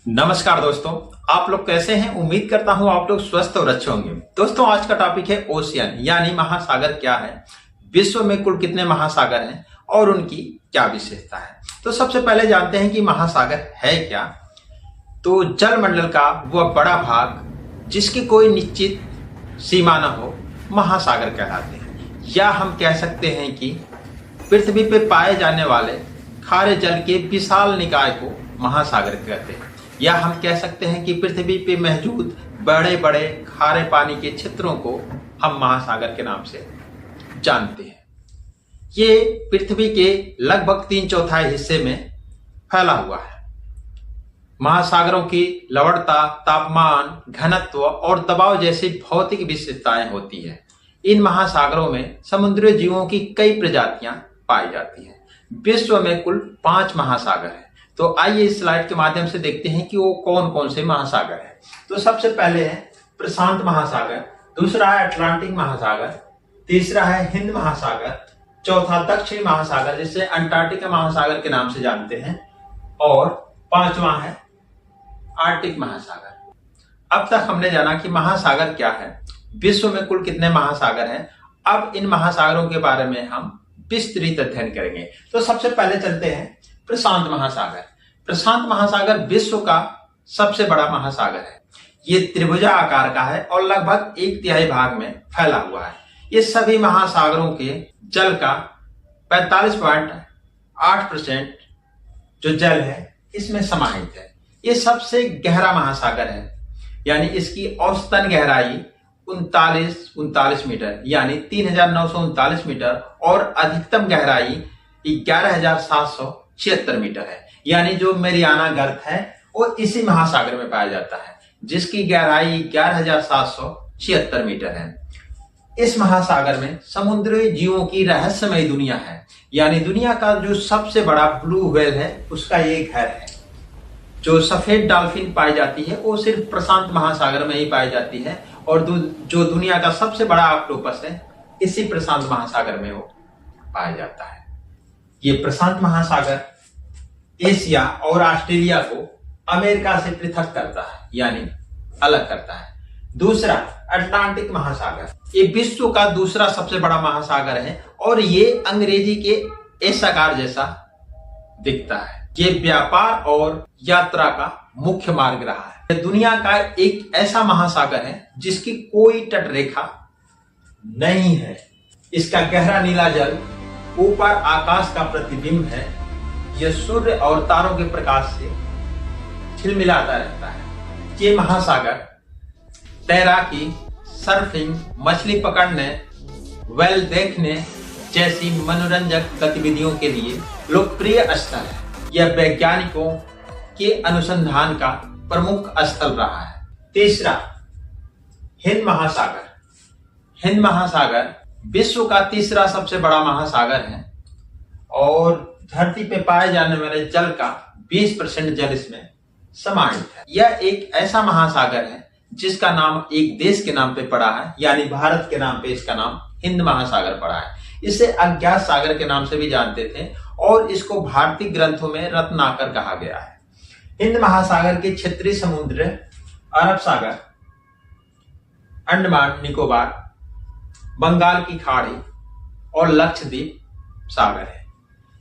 नमस्कार दोस्तों, आप लोग कैसे हैं। उम्मीद करता हूं आप लोग स्वस्थ और अच्छे होंगे। दोस्तों, आज का टॉपिक है ओशियन यानी महासागर क्या है, विश्व में कुल कितने महासागर हैं और उनकी क्या विशेषता है। तो सबसे पहले जानते हैं कि महासागर है क्या। तो जलमंडल का वह बड़ा भाग जिसकी कोई निश्चित सीमा न हो महासागर कहलाते हैं, या हम कह सकते हैं कि पृथ्वी पे पाए जाने वाले खारे जल के विशाल निकाय को महासागर कहते हैं, या हम कह सकते हैं कि पृथ्वी पे मौजूद बड़े बड़े खारे पानी के क्षेत्रों को हम महासागर के नाम से जानते हैं। ये पृथ्वी के लगभग 3/4 हिस्से में फैला हुआ है। महासागरों की लवणता, तापमान, घनत्व और दबाव जैसी भौतिक विशेषताएं होती है। इन महासागरों में समुद्री जीवों की कई प्रजातियां पाई जाती हैं। विश्व में कुल 5 महासागर हैं। तो आइए इस स्लाइड के माध्यम से देखते हैं कि वो कौन कौन से महासागर हैं। तो सबसे पहले है प्रशांत महासागर, दूसरा है अटलांटिक महासागर, तीसरा है हिंद महासागर, चौथा दक्षिण महासागर जिसे अंटार्कटिका महासागर के नाम से जानते हैं, और 5वां है आर्कटिक महासागर। अब तक हमने जाना कि महासागर क्या है, विश्व में कुल कितने महासागर हैं। अब इन महासागरों के बारे में हम विस्तृत अध्ययन करेंगे। तो सबसे पहले चलते हैं प्रशांत महासागर। प्रशांत महासागर विश्व का सबसे बड़ा महासागर है। ये त्रिभुजा आकार का है और लगभग 1/3 भाग में फैला हुआ है। ये सभी महासागरों के जल का 45.8% जो जल है इसमें समाहित है। ये सबसे गहरा महासागर है, यानी इसकी औसतन गहराई 39 मीटर यानी 3939 मीटर और अधिकतम गहराई 11,776 मीटर है, यानी जो मेरियाना गर्त है वो इसी महासागर में पाया जाता है जिसकी गहराई 11,776 मीटर है। इस महासागर में समुद्री जीवों की रहस्यमय दुनिया है, यानी दुनिया का जो सबसे बड़ा ब्लू व्हेल है उसका ये घर है। जो सफेद डॉल्फिन पाई जाती है वो सिर्फ प्रशांत महासागर में ही पाई जाती है, और जो दुनिया का सबसे बड़ा ऑक्टोपस है इसी प्रशांत महासागर में वो पाया जाता है। ये प्रशांत महासागर एशिया और ऑस्ट्रेलिया को अमेरिका से पृथक करता है, यानी अलग करता है। दूसरा अटलांटिक महासागर, ये विश्व का दूसरा सबसे बड़ा महासागर है और ये अंग्रेजी के एस आकार जैसा दिखता है। ये व्यापार और यात्रा का मुख्य मार्ग रहा है। दुनिया का एक ऐसा महासागर है जिसकी कोई तट रेखा नहीं है। इसका गहरा नीला जल ऊपर आकाश का प्रतिबिंब है। यह सूर्य और तारों के प्रकाश से झिलमिलाता रहता है। ये महासागर तैराकी, सर्फिंग, मछली पकड़ने, वेल देखने जैसी मनोरंजक गतिविधियों के लिए लोकप्रिय स्थल है। यह वैज्ञानिकों के अनुसंधान का प्रमुख स्थल रहा है। तीसरा हिंद महासागर। हिंद महासागर विश्व का तीसरा सबसे बड़ा महासागर है और धरती पे पाए जाने वाले जल का 20% जल इसमें समाहित है। यह एक ऐसा महासागर है जिसका नाम एक देश के नाम पे पड़ा है, यानी भारत के नाम पे इसका नाम हिंद महासागर पड़ा है। इसे अज्ञात सागर के नाम से भी जानते थे और इसको भारतीय ग्रंथों में रत्नाकर कहा गया है। हिंद महासागर के क्षेत्रीय समुद्र अरब सागर, अंडमान निकोबार, बंगाल की खाड़ी और लक्षद्वीप सागर है।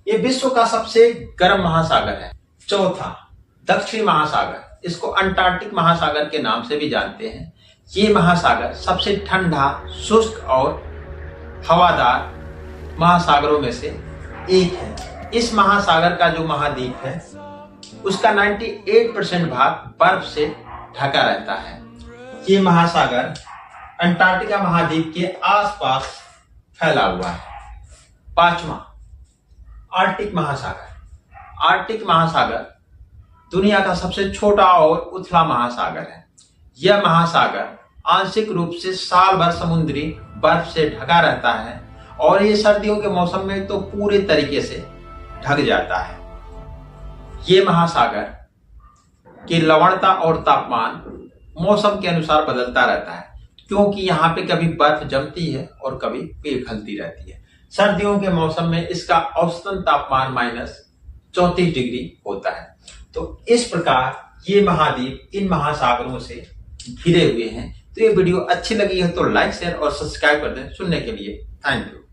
ये विश्व का सबसे गर्म महासागर है। चौथा दक्षिण महासागर, इसको अंटार्कटिक महासागर के नाम से भी जानते हैं। ये महासागर सबसे ठंडा, शुष्क और हवादार महासागरों में से एक है। इस महासागर का जो महाद्वीप है उसका 98% भाग बर्फ से ढका रहता है। ये महासागर अंटार्कटिका महाद्वीप के आसपास फैला हुआ है। 5वां आर्कटिक महासागर। आर्कटिक महासागर दुनिया का सबसे छोटा और उथला महासागर है। यह महासागर आंशिक रूप से साल भर समुद्री बर्फ से ढका रहता है और ये सर्दियों के मौसम में तो पूरे तरीके से ढक जाता है। ये महासागर की लवणता और तापमान मौसम के अनुसार बदलता रहता है, क्योंकि यहाँ पे कभी बर्फ जमती है और कभी पिघलती रहती है। सर्दियों के मौसम में इसका औसतन तापमान -34 डिग्री होता है। तो इस प्रकार ये महाद्वीप इन महासागरों से घिरे हुए हैं। तो ये वीडियो अच्छी लगी है तो लाइक शेयर और सब्सक्राइब कर दें। सुनने के लिए थैंक यू।